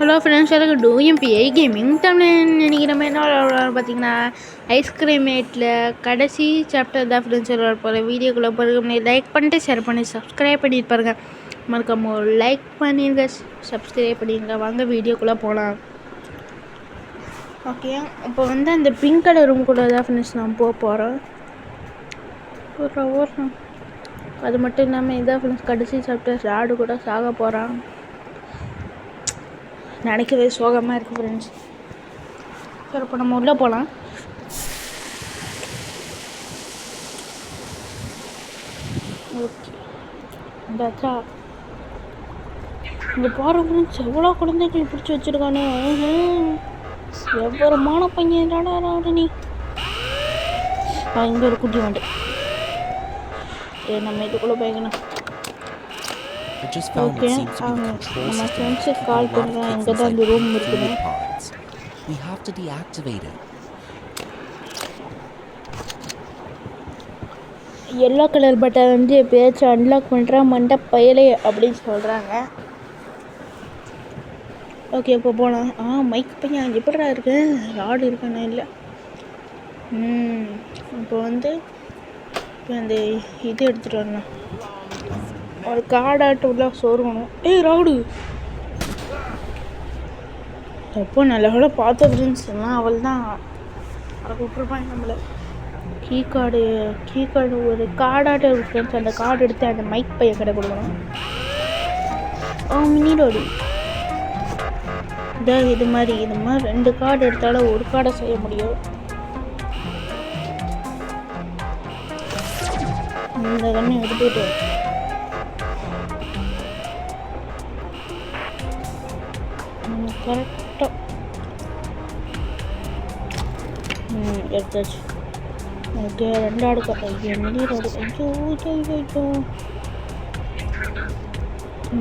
Hello friends, எனக்கு டூஎம்பிஐ gaming Tamil நினைக்கிற மாதிரி என்ன பார்த்தீங்கன்னா ஐஸ்கிரீமேட்டில் கடைசி சாப்டர் தான் ஃப்ரெண்ட்ஸ் போகிற வீடியோக்குள்ளே போகிறதுக்கு லைக் பண்ணிட்டு ஷேர் பண்ணி சப்ஸ்கிரைப் பண்ணிட்டு பாருங்க. மறக்காம லைக் பண்ணிடுங்க, சப்ஸ்கிரைப் பண்ணிடுங்க. வாங்க வீடியோக்குள்ளே போகலாம். ஓகே, இப்போ வந்து அந்த பிங்க் கலர் ரூம் கூட தான் ஃப்ரெண்ட்ஸ் நான் போகிறோம். அது மட்டும் இல்லாமல் இதான் ஃப்ரெண்ட்ஸ் கடைசி சாப்டர். ராடு கூட சாக போகிறான். நினைக்கவே சோகமாக இருக்குது ஃப்ரெண்ட்ஸ். சரி, இப்போ நம்ம உள்ளே போகலாம். ஓகே, இந்தாச்சா இங்கே போகிற ஃப்ரெண்ட்ஸ் எவ்வளோ குழந்தைகள் பிடிச்சி வச்சுருக்கானே. எவ்வளோமான பையன் நீ. இங்கே ஒரு குட்டி வந்து நம்ம இதுக்குள்ளே போய்க்கணும். ஓகே, நம்ம ஃப்ரெண்ட்ஸுக்கு கால் பண்ணுறேன். இங்கே தான் இந்த ரூம் இருக்குது. We have to deactivate it. Yellow colour button வந்து எப்பயாச்சும் அன்லாக் பண்ணுறா மண்டை பயலே அப்படின்னு சொல்கிறாங்க. ஓகே, இப்போ போகலாம். மைக் பையன் எப்படிடா இருக்கு? ராடு இருக்கானே இல்லை. இப்போ வந்து அந்த இது எடுத்துகிட்டு வரணும். ஒரு காடாட்டு உள்ள சொருகணும். ராடு எப்போ நல்ல கூட பார்த்த ஃப்ரெண்ட்ஸ் எல்லாம் அவள் தான் அதை விட்டுருப்பாங்க நம்மளை. கீ கார்டு ஒரு கார்டாட்ட ஃப்ரெண்ட்ஸ். அந்த கார்டு எடுத்து அந்த மைக் பையன் கடை கொடுக்கணும். மினி ரோடு இதான். இது மாதிரி 2 கார்டு எடுத்தாலும் ஒரு கார்டை செய்ய முடியும். இந்த கண்ணை எடுத்துட்டு கரெக்டாக எடுத்தாச்சு. ஓகே, 2 ஆடு மினி ரோடு. ஐயோ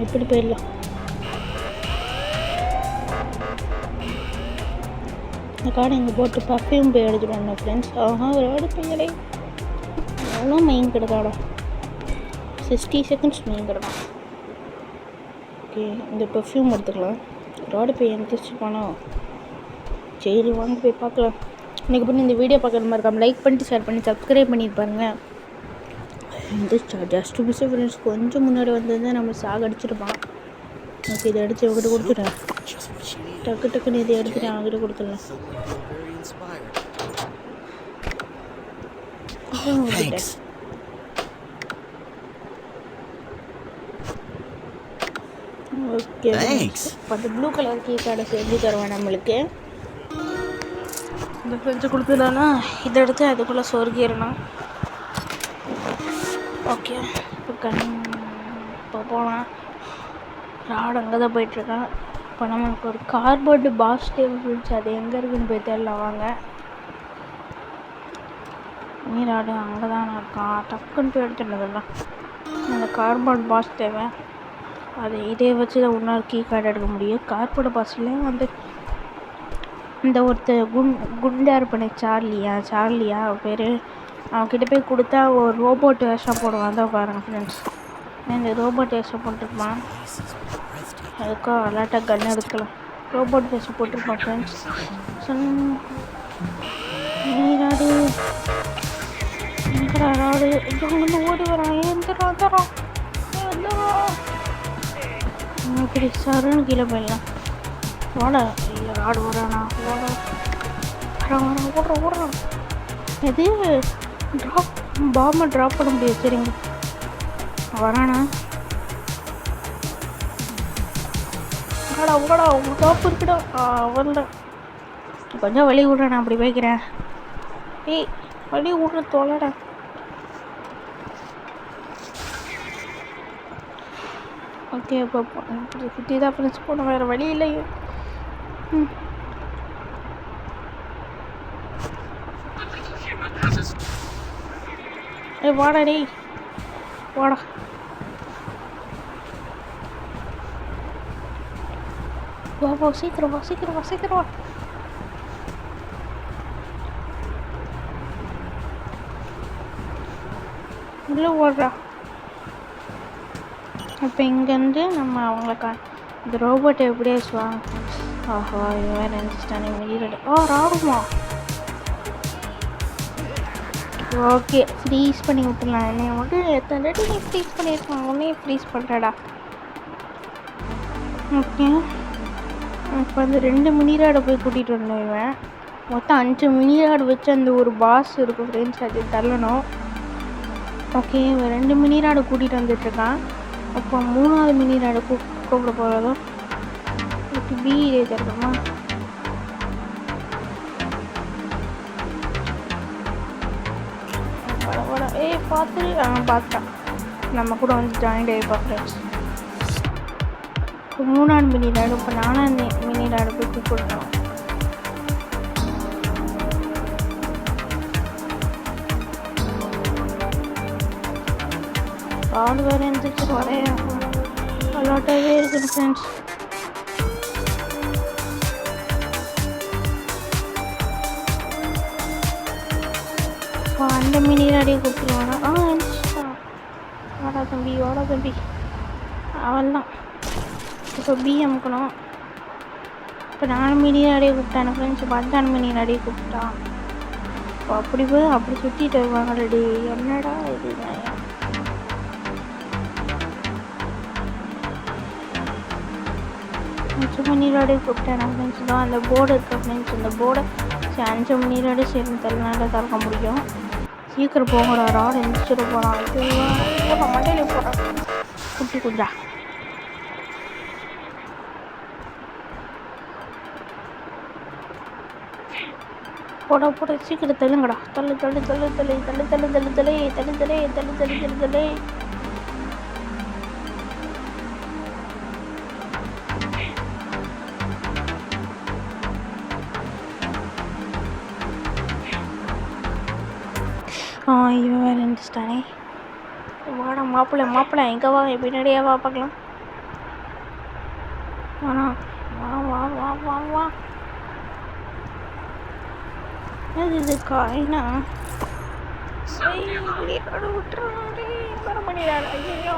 எப்படி போயிடலாம். இந்த கார்டை இங்கே போட்டு பர்ஃப்யூம் போய் எடுத்துகிட்டு வந்தோம் ஃப்ரெண்ட்ஸ். ஒரு ஆடு பையலே எவ்வளோ மெயின் கிடக்காடா. 60 செகண்ட்ஸ் மெயின் கிடக்கும். ஓகே, இந்த பர்ஃப்யூம் எடுத்துக்கலாம். ரோடு போய் எந்திரிச்சு போனோம். சரி, வாங்க போய் பார்க்கலாம். இன்றைக்கி பண்ணி இந்த வீடியோ பார்க்குற மாதிரி இருக்காமல் லைக் பண்ணிட்டு ஷேர் பண்ணி சப்ஸ்கிரைப் பண்ணியிருப்பாருங்க. இந்த ஜஸ்ட் மிஸ் ஃப்ரெண்ட்ஸ் கொஞ்சம் முன்னாடி வந்தது நம்ம சாகடிச்சிருப்பான். ஓகே, இதை அடித்து அவங்ககிட்ட கொடுத்துட்டேன். டக்குன்னு இதை எடுத்துட்டு அவங்ககிட்ட கொடுத்துடலாம். ஓகே, அந்த ப்ளூ கலர் கீ கார்டை செஞ்சு தருவேன் நம்மளுக்கு. இந்த செஞ்சு கொடுத்துட்டானா இதை எடுத்து அதுக்குள்ளே சொருகிடணும். ஓகே, இப்போ போகலாம். ராடு அங்கே தான் போயிட்டுருக்கான். இப்போ நம்மளுக்கு ஒரு கார்போர்டு பாஸ் டேபிள் இருந்துச்சு. அது எங்கே இருக்குன்னு போய் தெரியல. வாங்க, நீராடு அங்கே தானே இருக்கான். டக்குன்னு போய் எடுத்துட்டதெல்லாம் அந்த கார்போர்டு பாஸ் தேவை. அது இதே வச்சு தான் இன்னொரு கீ கார்டு எடுக்க முடியும். கார்போர்டு பாஸ்லேயும் வந்து இந்த ஒருத்தர் குண்டா இருப்பானே, சார்லியா பேர். அவன்கிட்ட போய் கொடுத்தா ஒரு ரோபோட் வேஷம் போடுவான். தான் பாருங்கள் ஃப்ரெண்ட்ஸ், இந்த ரோபோட் வேஷம் போட்டிருப்பான். அதுக்காக அலாட்டாக கன் எடுக்கலாம். ரோபோட் வேஷம் போட்டிருப்பான் ஃப்ரெண்ட்ஸ். நீராடு ராடு இங்கே ஓடி வரான். எந்தரான் இப்படி சருன்னு கீழே போயிடலாம். வாடா, இல்லை ராடு வரானா? ஓடுறான். எது பாம்பை ட்ராப் பண்ண முடியாது. சரிங்க, வரானா? ஓடா டாப் இருக்குடா. வரல, கொஞ்சம் வழி விட்றேன். நான் அப்படி வைக்கிறேன். வழி விட்ற தோலடா. ஓகே, இப்போ சுற்றி தான் ஃப்ரெண்ட்ஸ் போன, வேறு வழி இல்லையே. வாடா டேய், வாடா. வா சீக்கிரம் வா. உள்ளே ஓடுறா. இப்போ இங்கேருந்து நம்ம அவங்கள இந்த ரோபோட்டை எப்படியே வச்சுவாங்க. ஆஹா இவன் வேறு நினச்சிட்டானே வெளியில். ராகுமா. ஓகே ஃப்ரீஸ் பண்ணி விட்டுலாம். என்னைய மட்டும் எத்தனை ரெடி நீ ஃப்ரீஸ் பண்ணியிருக்காங்க, உடனே ஃப்ரீஸ் பண்ணுறடா. ஓகே இப்போ அந்த 2 மினிராடை போய் கூட்டிகிட்டு வந்தோம். இவன் மொத்தம் 5 மினிராடு வச்சு அந்த ஒரு பாஸ் இருக்கும் ஃப்ரெண்ட்ஸ், அது தள்ளணும். ஓகே இவன் 2 மினிராடு கூட்டிகிட்டு வந்துட்டுருக்கான். அப்போ 3ஆவது மினிராடு கூப்பிட போகிறதும் இப்போ பி இருக்கணுமா. பட பார்த்து பார்த்துட்டான். நம்ம கூட வந்து ஜாயின்ட் ஆகிப்பா ஃப்ரெண்ட்ஸ். இப்போ 3ஆவது மினிராடு, இப்போ 4ஆவது மினிராடு போய் கூப்பிடணும். ஆள் வேறு இருந்துச்சு வரைய அலாட்டாகவே இருக்குது ஃப்ரெண்ட்ஸ். இப்போ அந்த மினிராடியை கூப்பிடுவாங்க. இருந்துச்சுதான். வாடா தம்பி வாடா தம்பி. அவள் தான் இப்போ பி அமுக்கணும். இப்போ 4 மினிராடியை கூப்பிட்டான ஃப்ரெண்ட்ஸ். இப்போ 5ஆவது மினிராடியை கூப்பிட்டான். இப்போ அப்படி போய் அப்படி சுற்றிட்டு வருவாங்கடி. என்னடா இது நியாயம். 5 மினிராடியை கூப்பிட்டான ஃப்ரெண்ட்ஸ் தான் அந்த போர்டு இருக்க ஃப்ரெண்ட்ஸ். அந்த போர்டை 5 மினிராடி சேர்ந்து தள்ளனால திறக்க முடியும். சீக்கிரம் போகடா, ராடு எந்திரிச்சிட போகிறான். மண்டையில போகிறான் குட்டி குஞ்சா. போட போட சீக்கிரம் தள்ளுங்கடா. தள்ளு தள்ளு தள்ளு தள்ளு தள்ளு தள்ளு தள்ளு தள்ளு தள்ளு தள்ளு தள்ளு தள்ளு தள்ளு தள்ளு. இவன் வேறு இருந்துச்சிட்டானே. வாடா மாப்பிள்ளை மாப்பிள்ளை எங்கே வா, பின்னாடியே வா பார்க்கலாம். வாடா வா வா வா வா வா. இது காயினா விட்டுறாடி வர பண்ணிடாரு. ஐயோ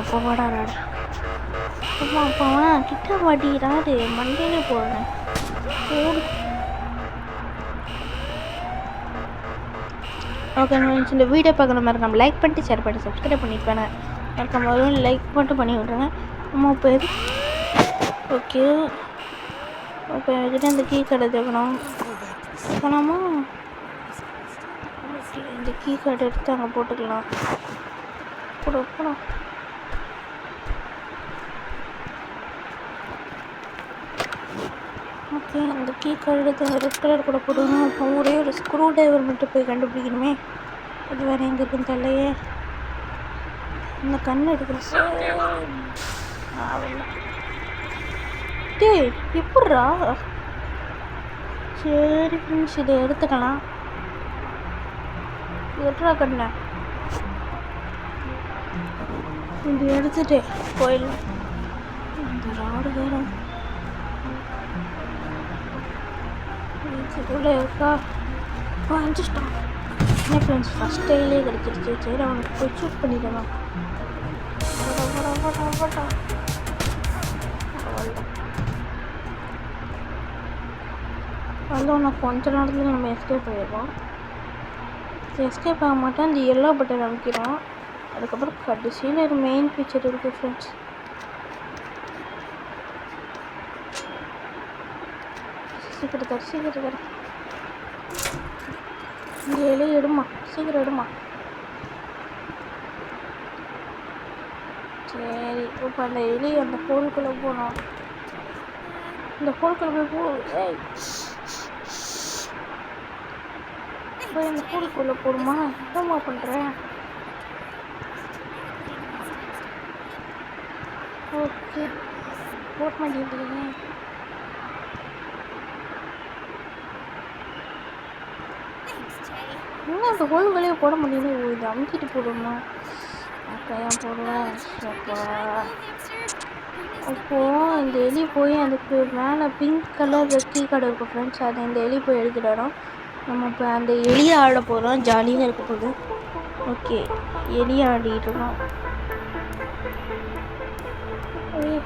அப்போ வாடா ராடு. அப்பா அப்பாவா கிட்ட மாட்டிக்கிறாரு. மண்டையிலே போடுறேன் போடு. ஓகே ஃப்ரெண்ட்ஸ், இந்த வீடியோ பார்க்குற மாதிரி நம்ம லைக் பண்ணிட்டு ஷேர் பண்ணி சப்ஸ்கிரைப் பண்ணிட்டு மறக்காம வரும் லைக் மட்டும் பண்ணி விட்ருங்க. அம்மா பேர் ஓகே. இப்போ என்கிட்ட இந்த கீ கார்டு தேவைணும் போகலாமா. இந்த கீ கார்டு எடுத்து அங்கே போட்டுக்கலாம். போடும் ஓகே. அந்த கீ கார்டு எடுத்து ரெட் கலர் கூட போடணும். அப்போ ஒரே ஒரு ஸ்க்ரூ டிரைவர் மட்டும் போய் கண்டுபிடிக்கணுமே. அது வேறு எங்கே இருக்குன்னு தெரியலையே. இந்த கண் எடுக்கிறது டேய் எப்பட்றா. சரி ஃப்ரெண்ட்ஸ் இதை எடுத்துக்கலாம். எட்ரா கண்ண இது எடுத்துட்டு போயிடலாம். இந்த ராடு வேறு இதுக்குள்ளே இருக்கா. அஞ்சிச்சிட்டான். என்ன ஃப்ரெண்ட்ஸ் ஃபஸ்ட் டைலே கிடச்சிருச்சு. சரி அவனுக்கு போய் சூட் பண்ணிடலாம். வந்தோன்னா கொஞ்ச நேரத்தில் நம்ம எஸ்கேப் ஆகிடுவோம். எஸ்கேப் ஆக மாட்டோம். அந்த எல்லோ பட்டன் அமைக்கிறோம். அதுக்கப்புறம் கடைசியில் ஒரு மெயின் ஃபீச்சர் இருக்குது ஃப்ரெண்ட்ஸ். சீக்கிரம் தர இந்த இலையை எடுமா. சீக்கிரம் எடுமா. சரி இப்போ அந்த எலி அந்த ஹோல்குள்ளே போனோம். இந்த ஹோல்குள்ளே போய் போய் அந்த ஹோல்குள்ளே போடுமா. என்னம்மா பண்ணுறேன். ஓகே போட் பண்ணிட்டுருக்கீங்க. இன்னும் அந்த ஹோல்களையே போட முடியல. இது அமுக்கிட்டு போடணும். ஏன் போடுவேன். அப்போது இந்த எலி போய் அதுக்கு மேலே பிங்க் கலர் கீ கார்டு இருக்கும் ஃப்ரெண்ட்ஸ். அதை இந்த எலி போய் எடுத்துகிட்டு நம்ம இப்போ அந்த எலியை ஆட போகிறோம். ஜாலியாக இருக்க போகுது. ஓகே எலியை ஆடிட்டு இருக்கோம்.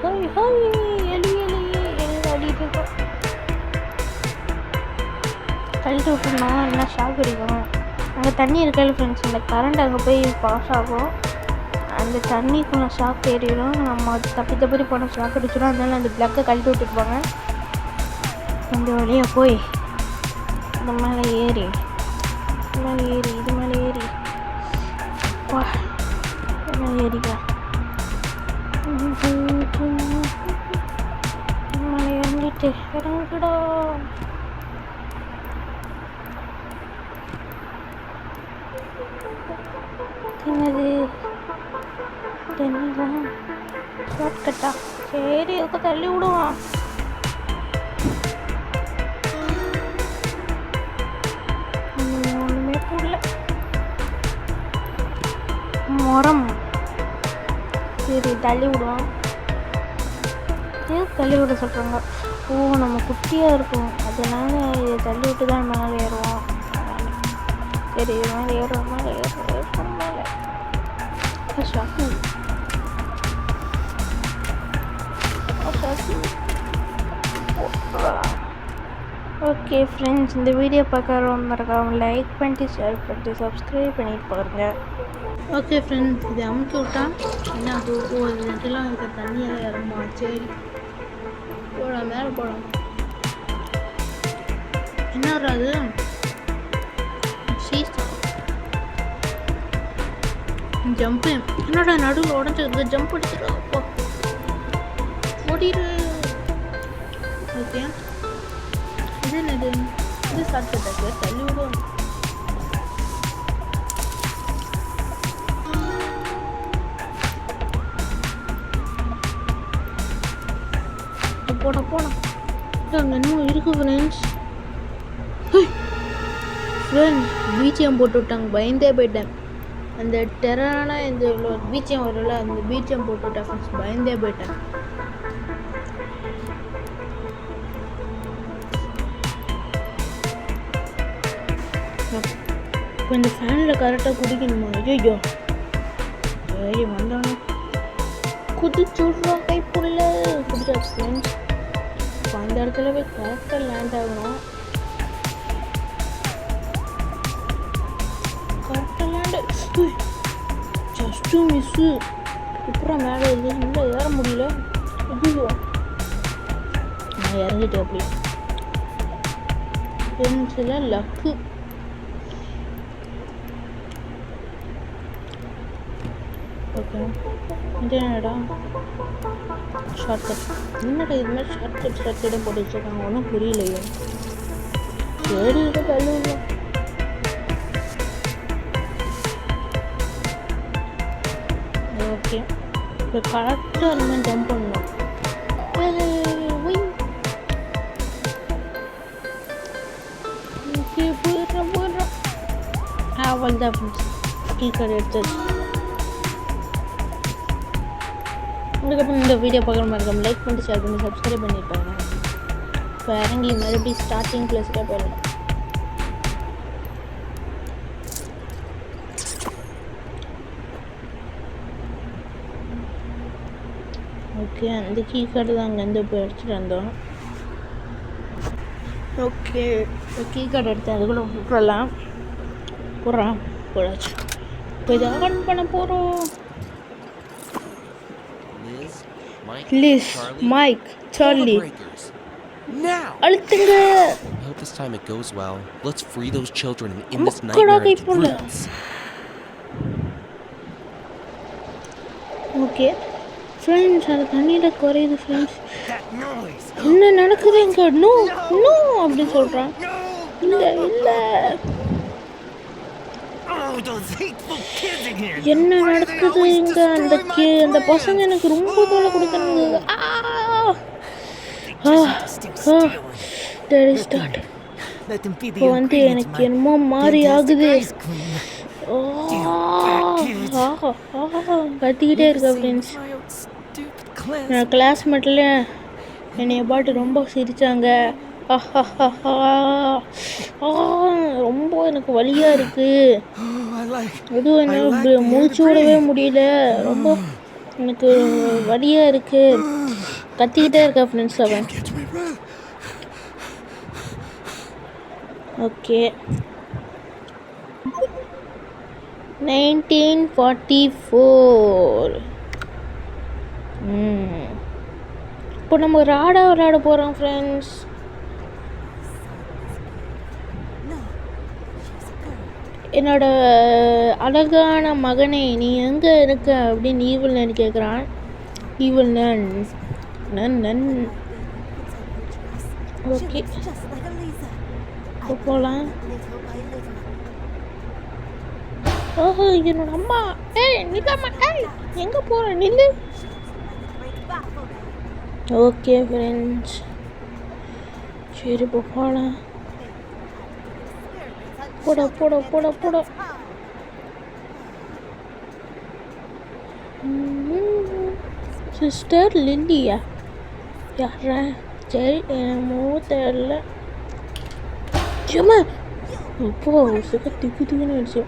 ஹாய் ஹாய் எலி எலி எலி ஆடிட்டு இருக்கோம். கழிட்டு விட்டுருந்தோம் என்ன ஷாக் அடிக்கும். அங்கே தண்ணி இருக்கல ஃப்ரெண்ட்ஸ், அந்த கரண்ட் அங்கே போய் பாஸ் ஆகும். அந்த தண்ணிக்குள்ள ஷாக் ஏறிடும். நம்ம அது தப்பி போன ஷாக் அடிச்சிடும். அதனால அந்த பிளக்கை கழட்டி விட்டுருப்பாங்க. இந்த வழியாக போய் இந்த மேலே ஏறி இது மேலே ஏறி வா மேலே ஏறிக்கலாம். மேலே இறங்கிட்டு இறங்கிடா. என்னது தண்ணிதான் ஷார்ட் கட்டா? சரி அதுக்கு தள்ளி விடுவான். ஒன்றுமே புரியல. மரம் சரி தள்ளி விடுவான். ஏன் தள்ளி விட சொல்கிறாங்க? ஓ நம்ம குட்டியாக இருக்கும் அதனால இதை தள்ளி விட்டு தான் மேலே ஏறுவோம். சரி மேலே ஏறுவோம் மேலே ஷாக்கிங். ஓகே ஃப்ரெண்ட்ஸ், இந்த வீடியோ பார்க்குறவங்க மறக்காமல் லைக் பண்ணிட்டு ஷேர் பண்ணிட்டு சப்ஸ்கிரைப் பண்ணிட்டு பாருங்கள். ஓகே ஃப்ரெண்ட்ஸ், இது அமுக்கி விட்டா என்ன ஒரு நெட்டெல்லாம் இருக்க தண்ணியெல்லாம் இறங்குமா? சரி போகலாம், மேலே போகலாம். என்ன வராது சீசா ஜம்ப்பு. என்னடா நடுவில் உடஞ்சிருக்கு, ஜம்ப் அடிச்சிடும். அப்போ ஓடிடு. ஓகே இது என்னது? இது சாப்பிட்டாச்சு தள்ளி விடுவோம். போன அங்கே இன்னும் இருக்கு ஃப்ரெண்ட்ஸ். ஃப்ரெண்ட்ஸ் பீச்சியம் போட்டு விட்டாங்க, பயந்தே போயிட்டேன். அந்த டெரான இந்த பீச்சியம் வரல, அந்த பீச்சியம் போட்டு விட்டேன் ஃப்ரெண்ட்ஸ், பயந்தே போயிட்டேன். இப்போ இந்த ஃபேனில் கரெக்டாக குடிக்கணுமா? ஐயோ சரி வந்தானே குதிச்சுட்றோம் கைப்புள்ள குடிச்சாச்சு ஃப்ரெண்ட்ஸ். இப்போ அந்த இடத்துல போய் கரெக்டாக லேண்ட் ஆகணும். கரெக்டாக லேண்டு ஜஸ்ட்டு மிஸ்ஸு. அப்புறம் மேலே இல்லை ஏற முடியல. ஐயோ நான் இறங்கிட்டேன். அப்படி ஃப்ரெண்ட்ஸில் லக்கு. ஓகே இது என்னடா ஷார்ட்கட்? என்னடா இது மாதிரி ஷார்ட்கட்டை போட்டு வச்சுருக்காங்க, ஒன்றும் புரியலையே. சரி இதை தள்ளுங்க. ஓகே இப்போ கரெக்டாக அந்த மாதிரி ஜம்ப் பண்ணணும். போயிடுறோம். அவ்வளோதான் ஃப்ரெண்ட்ஸ், கீ கார்டு எடுத்தாச்சு. அதுக்கப்புறம் இந்த வீடியோ பார்க்க மறக்காம லைக் பண்ணி ஷேர் பண்ணி சப்ஸ்கிரைப் பண்ணியிருப்பாங்க. இப்போ இறங்கி மறுபடியும் ஸ்டார்டிங் ப்ளஸ்க்காக போயிடலாம். ஓகே அந்த கீ கார்டு தான் அங்கேருந்து போய் எடுத்துகிட்டு வந்தோம். ஓகே கீ கார்டு எடுத்தேன், அதுக்குள்ளே விட்டுறலாம். போடாச்சு. இப்போ இதை ஆன் பண்ண போகிறோம். Liz, Mike, Charlie. Now. அழுத்துங்க. I hope this time it goes well. Let's free those children and end this nightmare at the roots. Okay friends, அது தண்ணியில் குறையுது ஃப்ரெண்ட்ஸ். என்ன நடக்குது இங்கே? நோ நோ அப்படின்னு சொல்கிறான். இல்லை இல்லை என்ன நடக்குது இங்கே? அந்த பசங்க எனக்கு ரொம்ப தொலை கொடுக்குறாங்க. இப்போ வந்து எனக்கு என்னமோ மாறி ஆகுது. கத்திக்கிட்டே இருக்கா ஃப்ரெண்ட்ஸ். நான் கிளாஸ்மேட்டில் என்னைய பாட்டு ரொம்ப சிரித்தாங்க. ரொம்ப எனக்கு வலியாக இருக்குது. அதுவும் என்ன மூச்சு விடவே முடியல. ரொம்ப எனக்கு வலியாக இருக்குது. கத்திக்கிட்டே இருக்கா ஃப்ரெண்ட்ஸ் அவன். Get me run. ஓகே 1944. இப்போ நம்ம ராடா விளையாட போகிறோம் ஃப்ரெண்ட்ஸ். என்னோட அழகான மகனே நீ எங்கே இருக்க அப்படின்னு ஈவில் நான் கேட்குறான். ஈவில் நன் ஓகே போகலாம். ஓஹோ என்னோட அம்மா. ஏய் நில்லாமா. ஏய் எங்கே போகிற நில்லு. ஓகே ஃப்ரெண்ட்ஸ் சரி இப்போ போகலாம். போட போட போட போட. சிஸ்டர் லில்லியா யாரா? சரி என்னமோ தெரியல. சும்மா அப்போ சுக திக்குன்னு ஆயிடுச்சு.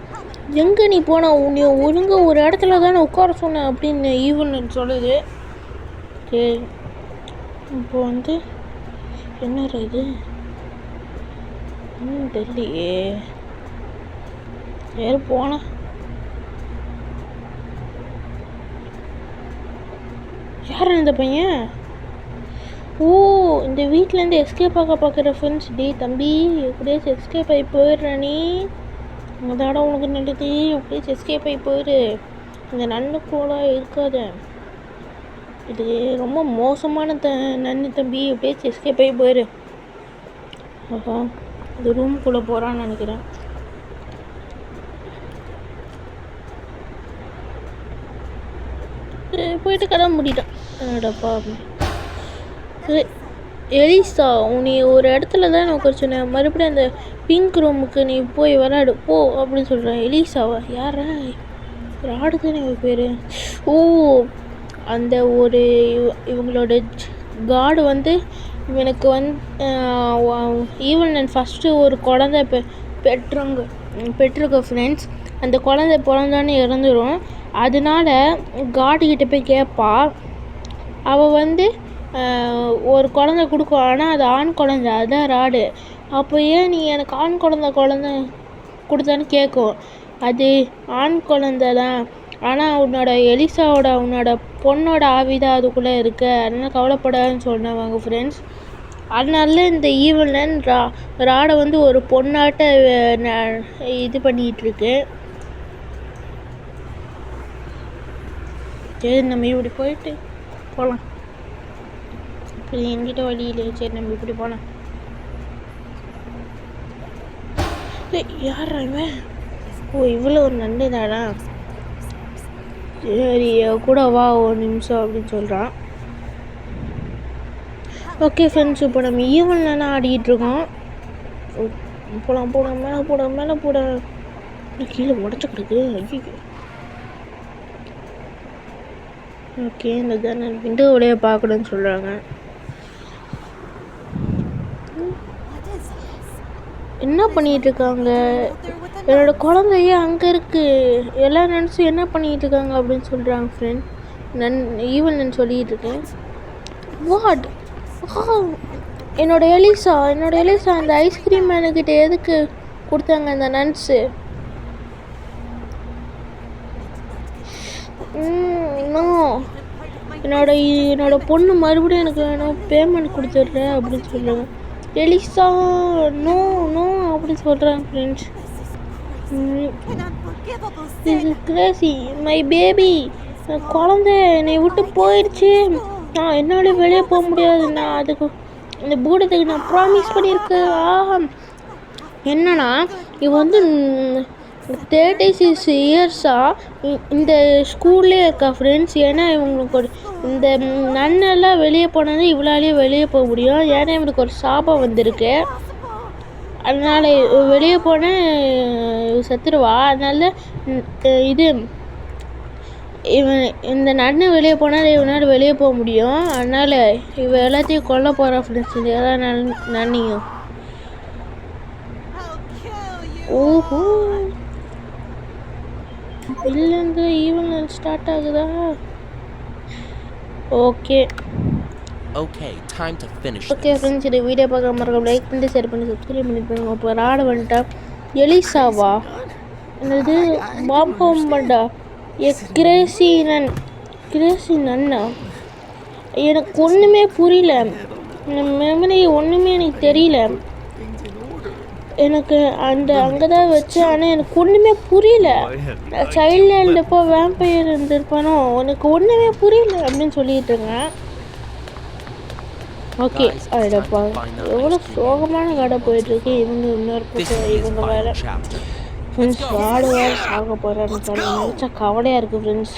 எங்கே நீ போன? உன்னை ஒழுங்க ஒரு இடத்துல தானே உட்கார சொன்னேன் அப்படின்னு ஈவன் சொல்லுது. சரி இப்போ வந்து என்ன இது தெரியலையே. சரி போன. யார் இந்த பையன்? ஓ இந்த வீட்டிலேருந்து எஸ்கேப் பார்க்குற ஃப்ரெண்ட்ஸ். டே தம்பி எப்படியாச்சும் எஸ்கேப் ஆகி போயிடுற நீ. அதோட உனக்கு நல்லது. எப்படியாச்சும் எஸ்கேப் ஆகி போயிடு. இந்த நன்னு கூட இருக்காத. இது ரொம்ப மோசமான நன்னு தம்பி. எப்படியாச்சும் எஸ்கேப் ஆகி போயிடு. ஆஹா இந்த ரூம்குள்ளே போகிறான்னு நினைக்கிறேன். போயிட்டு கதை முடிட்டான். என்னடப்பா எலிசா உன்னை ஒரு இடத்துல தான் உட்கார சொன்னேன். மறுபடியும் அந்த பிங்க் ரூமுக்கு நீ போய் விளையாடு போ அப்படின்னு சொல்கிறேன். எலிசாவா? யாரா? ராடு தானே பேர். ஓ அந்த ஒரு இவங்களோட காடு வந்து இவனுக்கு ஈவன் நான் ஃபஸ்ட்டு ஒரு குழந்தை பெற்றிருக்க ஃப்ரெண்ட்ஸ். அந்த குழந்தை பிறந்தானே இறந்துடும். அதனால காடுகிட்ட போய் கேட்பா. அவள் வந்து ஒரு குழந்தை கொடுக்கும். ஆனால் அது ஆண் குழந்தை. அதுதான் ராடு. அப்போ ஏன் நீ எனக்கு ஆண் குழந்தை கொடுத்தான்னு கேட்கும். அது ஆண் குழந்தை தான். ஆனால் உன்னோட பொண்ணோட ஆவிதான் அதுக்குள்ளே இருக்கு. அதனால் கவலைப்படாதுன்னு சொன்னவங்க ஃப்ரெண்ட்ஸ். அதனால இந்த ஈவன் ராடை வந்து ஒரு பொண்ணாட்ட இது பண்ணிகிட்ருக்கு. சரி நம்ம இப்படி போயிட்டு போகலாம். இப்படி என்கிட்ட வழி இல்லையே. சரி நம்ம இப்படி போகலாம். யார் இவன்? ஓ இவ்வளோ ஒரு நண்டு தானா? சரி கூட வா ஒரு நிமிஷம் அப்படின்னு சொல்கிறான். ஓகே ஃப்ரெண்ட்ஸ் இப்போ நம்ம ஈவன் தானே ஆடிக்கிட்டுருக்கோம். போலாம் மேலே போட கீழே உடச்சி கிடக்கு. ஐயோ ஓகே இந்த தானே விண்டோவிலேயே பார்க்கணுன்னு சொல்கிறாங்க. என்ன பண்ணிகிட்ருக்காங்க? என்னோடய குழந்தையே அங்கே இருக்குது. எல்லாம் நினச்சி என்ன பண்ணிகிட்ருக்காங்க அப்படின்னு சொல்கிறாங்க ஃப்ரெண்ட். ஈவன் சொல்லிகிட்டு இருக்கேன். வாட் என்னோட எலிசா அந்த ஐஸ்கிரீம் மேனுக்கிட்ட எதுக்கு கொடுத்தாங்க அந்த நன்ஸு? என்னோட பொண்ணு மறுபடியும் எனக்கு வேணும், பேமெண்ட் கொடுத்துட்றேன் அப்படின்னு சொல்கிறாங்க. எலிசா நோ அப்படின்னு சொல்கிறாங்க friends. This is Crazy my baby. குழந்தை என்னை விட்டு போயிடுச்சு. நான் என்னால் வெளியே போக முடியாது. நான் அதுக்கு இந்த பூடத்துக்கு நான் ப்ராமிஸ் பண்ணியிருக்கேன். என்னன்னா இவ வந்து 36 இயர்ஸாக இந்த ஸ்கூல்லே இருக்கா ஃப்ரெண்ட்ஸ். ஏன்னா இவங்களுக்கு ஒரு இந்த நன்னெல்லாம் வெளியே போனது இவளாலேயே வெளியே போக முடியும். ஏன்னா இவனுக்கு ஒரு சாபம் வந்திருக்கு. அதனால் வெளியே போனால் செத்துருவா. அதனால இவன் இந்த நன்னு வெளியே போனால் இவனால் வெளியே போக முடியும். அதனால் இவன் எல்லாத்தையும் கொல்ல போகிறான் ஃப்ரெண்ட்ஸ். இது எல்லாம் நன்னியும். ஓஹோ இல்லைங்க ஈவன் ஸ்டார்ட் ஆகுதா? Okay Okay, time to finish okay this. Friends, இந்த வீடியோ பார்க்க மறக்காம லைக் பண்ணிட்டு ஷேர் பண்ணி சப்ஸ்கிரைப் பண்ணிட்டு இப்போ ராட வந்துட்டா எலிசாவா என்னது பாம் ஹோம்பண்டா கிரேசி நன்னா எனக்கு ஒன்றுமே புரியல. மெமரி ஒன்றுமே எனக்கு தெரியல. எனக்கு அங்கே தான் வச்சேன், ஆனால் எனக்கு ஒன்றுமே புரியல. சைல்ட்லேண்ட் எப்போ வேம்பயர் இருந்திருப்பானோ எனக்கு ஒன்றுமே புரியல அப்படின்னு சொல்லிட்டு இருக்கேன். ஓகே, அதப்பா எவ்வளோ சோகமான கடை போயிட்டுருக்கு. இன்னொரு பக்கம் இவங்க வேறு ஃப்ரெண்ட்ஸ் ராடு வேறு சாக போகிறான்னு கடை நினச்சா கவலையாக இருக்குது ஃப்ரெண்ட்ஸ்.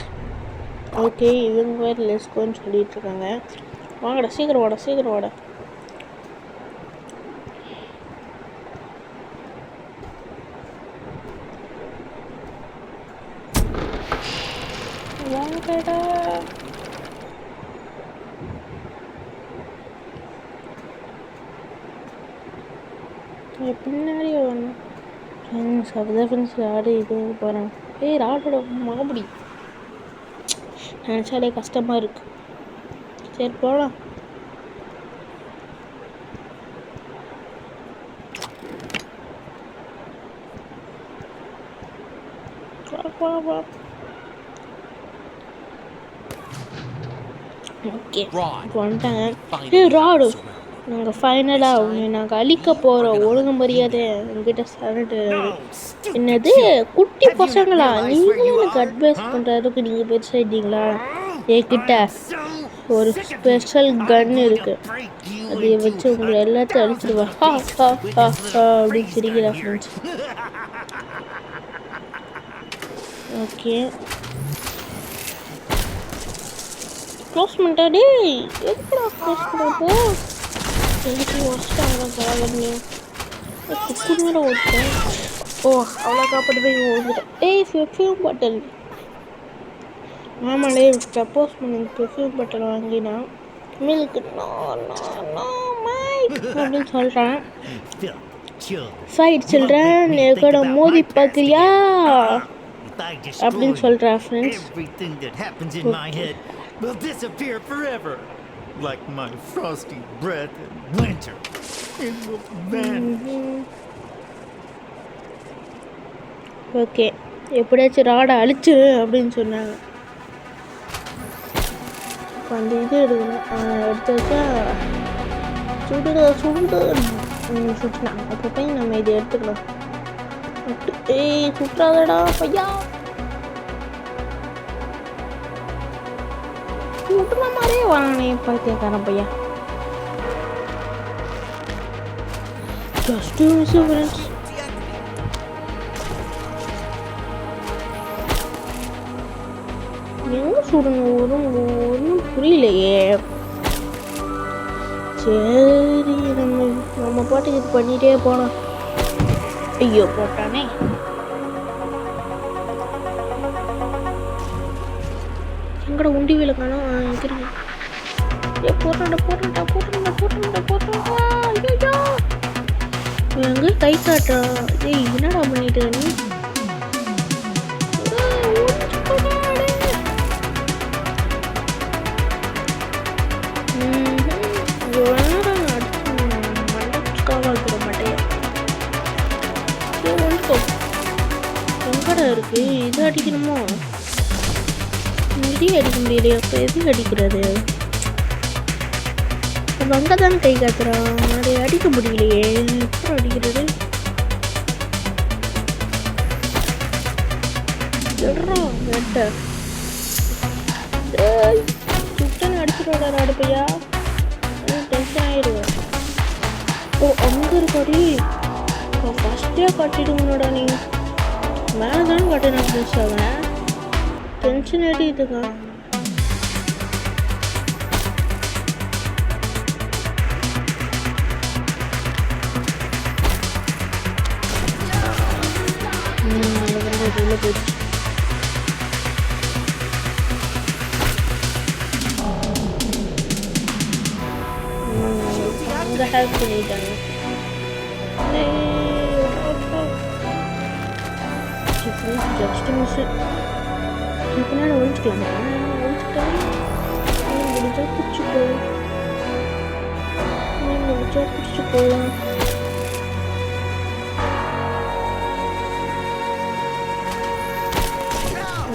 ஓகே, இவங்க வேறு லெஸ்கோன்னு சொல்லிட்டு இருக்காங்க. வாங்கடா, சீக்கிரம் வாடா. வாங்கடா. பின்னாடி வரணும் ஃப்ரெண்ட்ஸ். அப்படிதான் ஃப்ரெண்ட்ஸ் ராடு இது போகிறேன். ராடோட மறுபடி நினச்சாலே கஷ்டமாக இருக்குது. சரி போகலாம். ஓகே வந்துட்டாங்க. ராடு நாங்கள் ஃபைனலாக உன்னை நாங்கள் அழிக்க போகிறோம். ஒழுங்கு மரியாதை என்கிட்ட சரண்டர். என்னது குட்டி பசங்களா நீங்களும் எனக்கு அட்வைஸ் பண்ணுறதுக்கு நீங்கள் பெருசாகிட்டீங்களா? என்கிட்ட ஒரு ஸ்பெஷல் கன் இருக்குது, அதை வச்சு உங்களை எல்லாத்தையும் அழிச்சிடுவேன் அப்படின்னு சிரிக்கிறா ஃப்ரெண்ட்ஸ். ஓகே க்ளோஸ் பண்ணிட்டா. டேய் எதுக்குடா க்ளோஸ் பண்ணப்போ எனக்கு ஒஸ்ட்டாக பரவாயில்லையே. குக்கு மேலே ஓட்டேன். அவ்வளோ காப்பாட்டு போய் ஓடிட்டேன். பெர்ஃப்யூம் பாட்டில். ஆமாலே சப்போஸ் பெர்ஃப்யூம் பாட்டில் வாங்கினா மில்க் அப்படின்னு சொல்கிறேன். ஃபைட் சில்ட்ரன் கூட மோதி பார்க்கலையா அப்படின்னு சொல்கிறேன் friends. Like my frosty breath in winter. It will vanish. Okay, எப்படியாச்சும் ராடை அழிச்சிரு அப்படின்னு சொன்னாங்க. இப்போ அந்த இது எடுக்கணும். எடுத்து வச்சா சுட்டுனாங்க. அப்போ போய் நம்ம இதை எடுத்துக்கலாம். சுட்டுறாதடா பையா. சுட்டுற மாதிரியே வாங்கினே பைத்தியக்காரன் பையா. Just friends. எங்கே சுடணும் ஒன்றும் புரியலையே. சரி நம்ம பாட்டுக்கு இது பண்ணிகிட்டே போனோம். ஐயோ போட்டானே. எங்கட உண்டி வீல காணோம். இருக்கிறீங்க போட்டா எங்க கை காட்டுறா. என்னடா பண்ணிட்டு நீ? எங்கடா இருக்கு? இது அடிக்கணுமோ? இடி அடிக்க முடியலையா? அப்போ எது அடிக்கிறது? நம்ம அங்கே தானே கை காத்துறோம். அதை அடிக்க முடியலையே. அப்புறம் அடிக்கிறது வெட்ட சுத்தனை அடிச்சுட்டோட ராடு பையா. டென்ஷன் ஆயிடுவேன். அங்கே இருக்காடி. ஃபஸ்ட்டே காட்டிடுங்கடா. நீ மேலே தானே காட்டினா ஃப்ரெண்ட்ஸ். அவன் டென்ஷன் அடிக்குதுக்கா. உள்ள போயிடுச்சு. அங்கே ஹெல்ப் பண்ணிட்டாங்க. Just miss. இப்போ நான் ஒழிச்சிக்கலாமா? ஒழிச்சிக்கிட்டா முடிஞ்சா பிடிச்சிக்கோ. குடிச்சா குடிச்சு போகலாம்.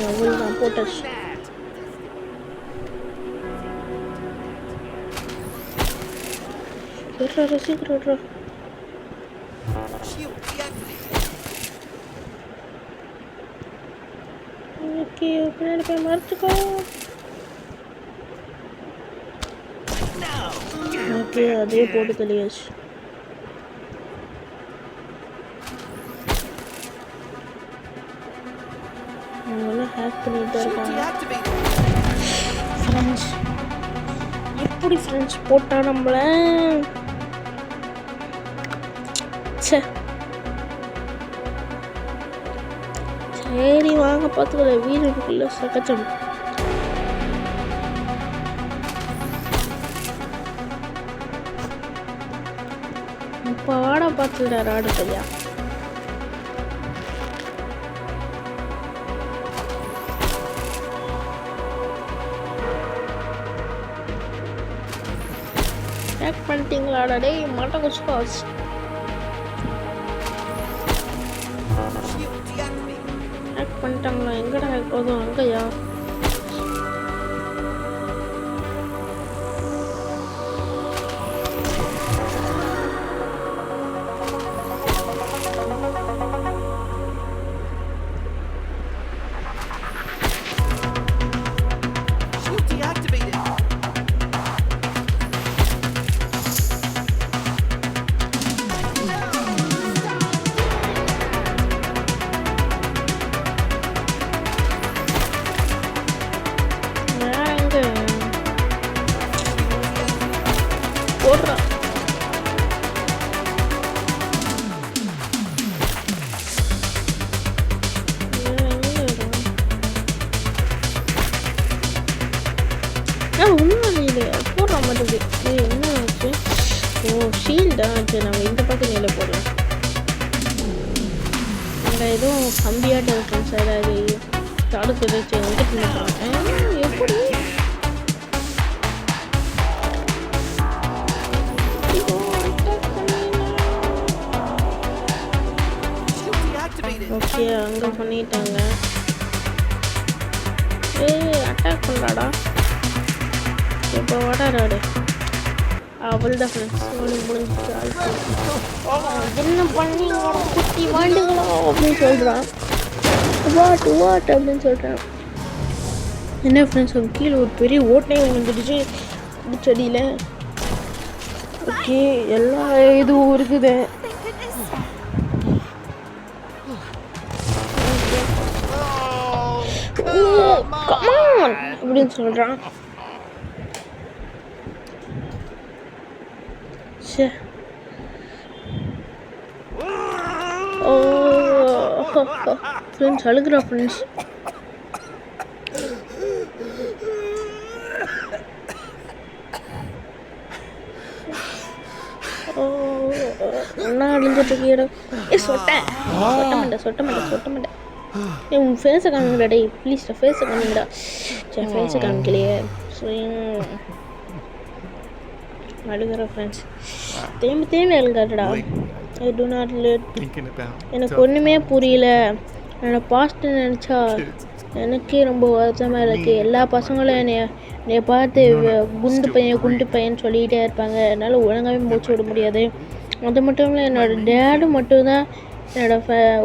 அவ்வளோதான் போட்டாச்சு. சீக்கிரம் ஓகே பின்னாடி போய் மறைச்சிக்கோ. ஓகே அதே போட்டு தெளியாச்சு. அவங்களாம் ஹேக் பண்ணிட்டு இருக்காங்க ஃப்ரெண்ட்ஸ். எப்படி ஃப்ரெண்ட்ஸ் போட்டா நம்மள சரி வாங்க பார்த்துக்கல. வீடுக்குள்ள சகஜம். இப்போ வாடா பார்த்துடா ராடு கையா. பேக் பண்ணிட்டீங்களாடா டேய் மாட்ட குச்காஸ். ஹேக் பண்ணிட்டாங்களா? எங்கடா ஹேக் போதும் அங்கயா? என்ன ஆச்சு? ஓ ஷீல்டா. சரி நம்ம இந்த பக்கம் நிலை போடலாம். அங்கே எதுவும் கம்பியாட்ட இருக்கும் சார். அது தடுப்பு வச்சு வந்துட்டு எப்படி ஓகே அங்கே பண்ணிட்டாங்க. அட்டாக் பண்ணுறாடா. இப்போ வாடாராடு அவள்தான் ஃப்ரெண்ட்ஸ் முடிஞ்சிச்சு. என்ன பண்ணீங்க குட்டி வாண்டுங்களா அப்படின்னு சொல்கிறான். வாட் அப்படின்னு சொல்கிறான். என்ன ஃப்ரெண்ட்ஸ் அவங்க கீழே ஒரு பெரிய ஓட்டையும் வந்துடுச்சு செடியில். ஓகே எல்லா இதுவும் இருக்குது. கமான் அப்படின்னு சொல்கிறான். ஓ ஃப்ரெண்ட்ஸ் அழுகுறா ஃப்ரெண்ட்ஸ். ஒன்றா அழிஞ்சிட்டு இருக்கியடா. சொட்ட மாட்டேன். உன் ஃபேஸை காமிங்கடா டே ப்ளீஸ்டா. ஃபேஸை காமிங்கடா. சரி ஃபேஸை காமிக்கலையே. அழுகிற ஃப்ரெண்ட்ஸ் தேம்பி அழுகாடா. ஐ டு நாட் லிட். எனக்கு ஒன்றுமே புரியல. என்னோட பாஸ்ட்டு நினச்சா எனக்கே ரொம்ப வருத்தமாக இருக்குது. எல்லா பசங்களும் என்னை பார்த்து குண்டு பையன் சொல்லிக்கிட்டே இருப்பாங்க. என்னால் ஒழுங்காகவே மூச்சு விட முடியாது. அது மட்டும் இல்லை என்னோடய டேடு மட்டும்தான்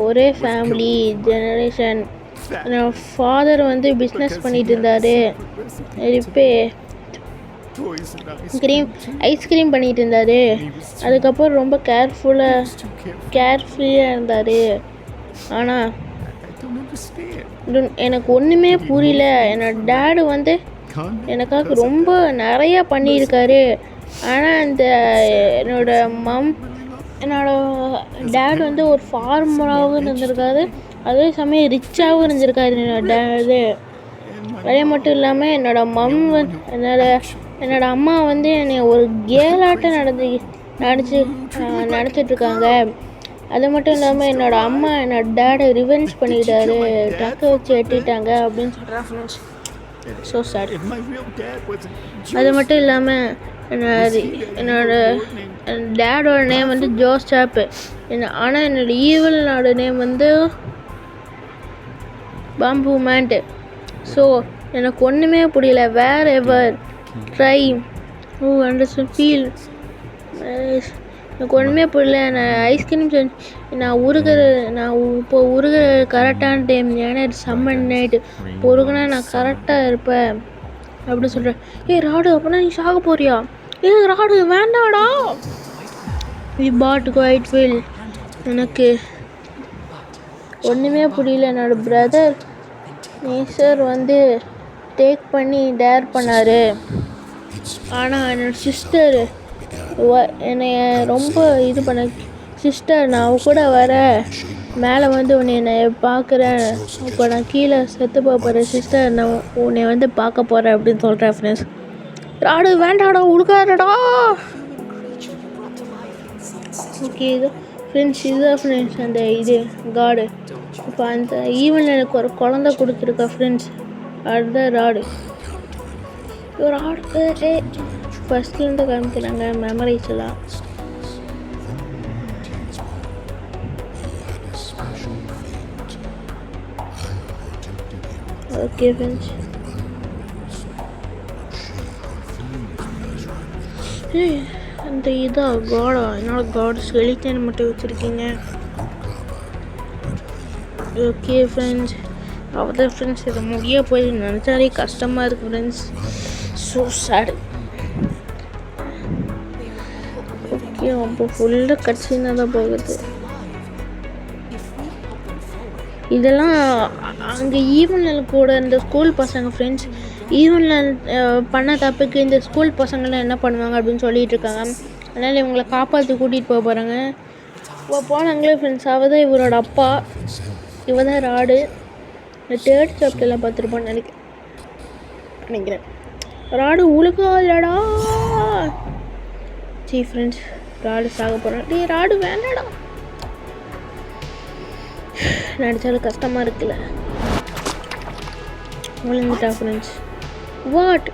ஒரே ஃபேமிலி ஜெனரேஷன். என்னோடய ஃபாதர் பிஸ்னஸ் பண்ணிகிட்டு இருந்தார். இப்போ ஐஸ்கிரீம் பண்ணிகிட்டு இருந்தார். அதுக்கப்புறம் ரொம்ப கேர்ஃபுல்லியாக இருந்தார். ஆனால் எனக்கு ஒன்றுமே புரியல. என்னோட டேடு எனக்காக ரொம்ப நிறையா பண்ணியிருக்காரு. ஆனால் என்னோட டேடு ஒரு ஃபார்மராகவும் இருந்திருக்காரு. அதே சமயம் ரிச்சாகவும் இருந்திருக்காரு என்னோட டேடு. அதே மட்டும் இல்லாமல் என்னோட அம்மா என்னை ஒரு கேலாட்டம் நடத்திட்டுருக்காங்க. அது மட்டும் இல்லாமல் என்னோட அம்மா என்னோட டேடை ரிவெஞ்ச் பண்ணிக்கிட்டாரு. டக்க வச்சு எட்டிட்டாங்க அப்படின்னு சொல்கிறேன் ஃப்ரெண்ட்ஸ். So sad. அது மட்டும் இல்லாமல் என்னோட டேடோட நேம் வந்து ஜோசப். ஆனால் என்னோட ஈவலோட நேம் வந்து பாம்பு மேண்ட். ஸோ எனக்கு ஒன்றுமே புரியல. வேர் எவர் ட்ரை அண்டர்ஸ்டாண்ட் ஃபீல் எனக்கு ஒன்றுமே புரியல. நான் ஐஸ்கிரீம் நான் இப்போ உருகிற கரெக்டான டைம். ஏன்னா சம்மர் நைட்டு உருகுனா நான் கரெக்டாக இருப்பேன் அப்படின்னு சொல்கிறேன். ராடு அப்படின்னா நீ சாக போறியா? ராடு வேண்டாடா. We fought quite well. எனக்கு ஒன்றுமே புரியல. என்னோட பிரதர் நேசர் வந்து டேக் பண்ணி டேர் பண்ணார். ஆனால் என்னோடய சிஸ்டர் என்னை ரொம்ப இது பண்ண, சிஸ்டர் நான் அவ கூட வர மேலே வந்து உன்னை பார்க்குறேன், இப்போ நான் கீழே செத்து போகிறேன் சிஸ்டர், நான் உன்னை வந்து பார்க்க போகிறேன் அப்படின்னு சொல்கிறேன் ஃப்ரெண்ட்ஸ். ராடு வேண்டாடா உழுகாரடா. ஓகே இது ஃப்ரெண்ட்ஸ், இதுதான் ஃப்ரெண்ட்ஸ் அந்த இது காடு. இப்போ அந்த ஈவெண்ட் எனக்கு ஒரு குழந்தை கொடுத்துருக்கா ஃப்ரெண்ட்ஸ். அதுதான் ராடு. ராடு ஃபஸ்ட்லேருந்து காமிக்கிறாங்க மெமரிஸ் எல்லாம். ஓகே ஃப்ரெண்ட்ஸ், அந்த இதா காடா? என்னோட காடு ஸ்கெலிட்டன் மட்டும் வச்சுருக்கீங்க. ஓகே ஃப்ரெண்ட்ஸ், அவ்வளோதான் ஃப்ரெண்ட்ஸ். இதை முடிய போய் நினச்சாலே கஷ்டமாக இருக்குது ஃப்ரெண்ட்ஸ். ஸோ சேடு. ஓகே, அப்போ ஃபுல்லாக கட்சினாக தான் போகுது. இதெல்லாம் அங்கே ஈவனில் கூட இந்த ஸ்கூல் பசங்க ஃப்ரெண்ட்ஸ் ஈவனில் பண்ண தப்புக்கு இந்த ஸ்கூல் பசங்களாம் என்ன பண்ணுவாங்க அப்படின்னு சொல்லிட்டு இருக்காங்க. அதனால் இவங்களை காப்பாற்றி கூட்டிகிட்டு போக போகிறாங்க. இப்போ போனாங்களே ஃப்ரெண்ட்ஸ். அவள் தான் இவரோட அப்பா, இவ தான் ராடு. இந்த 3rd சாப்டர்லாம் பார்த்துருப்பான்னு நினைக்கிறேன். ராடு உழுகாதடா. சரி ஃப்ரெண்ட்ஸ், ராடு சாக போகிறான். ராடு வேண்டாடா. நடித்தாலும் கஷ்டமாக இருக்குல்ல. விழுந்துட்டா ஃப்ரெண்ட்ஸ். வாட்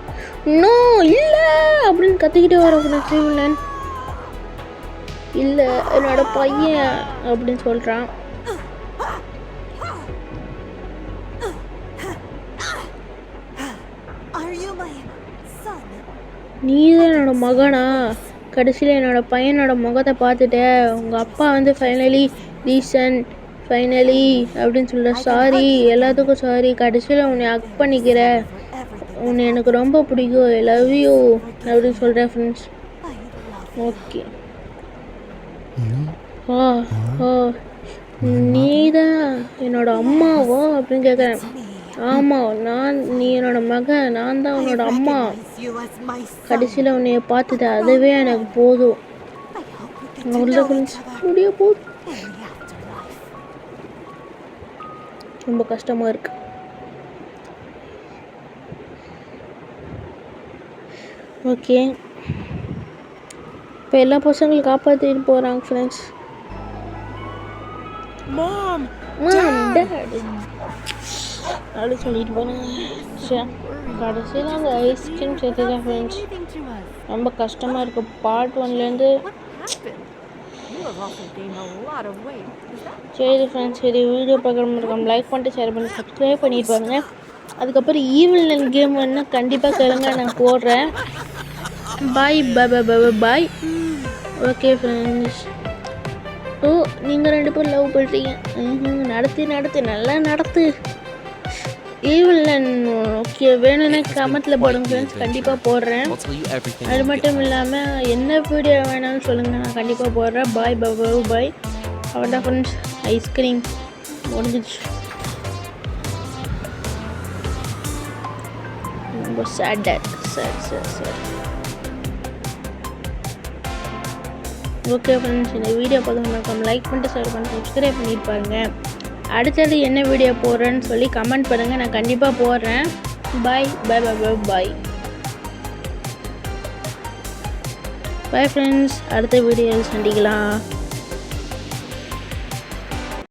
நோ இல்லை அப்படின்னு கத்திக்கிட்டே வர ஃப்ரெண்ட்ஸ். இவன் இல்லை என்னோட பையன் அப்படின்னு சொல்கிறான். நீ தான் என்னோட மகனா? கடைசியில் என்னோட பையனோட முகத்தை பார்த்துட்டேன். உங்கள் அப்பா வந்து ஃபைனலி ரீசன்ட் ஃபைனலி அப்படின்னு சொல்கிற. சாரி, எல்லாத்துக்கும் சாரி. கடைசியில் உன்னை ஹக் பண்ணிக்கிற. உன்னை எனக்கு ரொம்ப பிடிக்கும். ஐ லவ் யூ அப்படின்னு சொல்கிறேன் ஃப்ரெண்ட்ஸ். ஓகே. நீ தான் என்னோட அம்மாவோ அப்படின்னு கேட்குறேன். ஆமாம், நீ என்னோட மகன், நான் தான் உன்னோட அம்மா. கடைசியில் உன்னைய பார்த்துட்டு அதுவே எனக்கு போதும். அவ்வளோ ஃப்ரெண்ட்ஸ், முடிய போதும். ரொம்ப கஷ்டமாக இருக்கு. ஓகே, இப்போ எல்லா பசங்களும் காப்பாற்றிட்டு போகிறாங்க ஃப்ரெண்ட்ஸ். டேட் அப்படி சொல்லிட்டு போனாங்க. சரி, கடைசியில் அந்த ஐஸ்கிரீம் சேர்த்து தான் ஃப்ரெண்ட்ஸ். ரொம்ப கஷ்டமாக இருக்குது. பார்ட் 1லேருந்து. சரி ஃப்ரெண்ட்ஸ், சரி வீடியோ பார்க்குறோம் லைக் பண்ணிட்டு ஷேர் பண்ணி சப்ஸ்கிரைப் பண்ணிட்டு பாருங்க. அதுக்கப்புறம் ஈவினிங் கேம் வேணுன்னா கண்டிப்பாக கேளுங்க, நான் போடுறேன். பாய் பாய் பாய் பாய். Okay friends. ஓ, நீங்கள் 2 பேரும் லவ் பண்ணுறீங்க. நடத்து நல்லா நடத்து. ஈவினிங் ஓகே வேணும்னா கமெண்ட்டில் போடுங்க ஃப்ரெண்ட்ஸ், கண்டிப்பாக போடுறேன். அது மட்டும் இல்லாமல் என்ன வீடியோ வேணாலும் சொல்லுங்கள், நான் கண்டிப்பாக போடுறேன். பாய் பாய் பாய். அவ்வளோதான் ஃப்ரெண்ட்ஸ், ஐஸ்கிரீம் முடிஞ்சிச்சு. ரொம்ப சேட். ஓகே ஃப்ரெண்ட்ஸ், இந்த வீடியோ பார்த்து லைக் பண்ணிட்டு ஷேர் பண்ணி சப்ஸ்கிரைப் பண்ணிட்டு பாருங்கள். அடுத்தது என்ன வீடியோ போடுறேன்னு சொல்லி கமெண்ட் பண்ணுங்கள், நான் கண்டிப்பாக போடுறேன். பாய் பாய் பாய் பாய் பாய் ஃப்ரெண்ட்ஸ். அடுத்த வீடியோவில் சந்திக்கலாம்.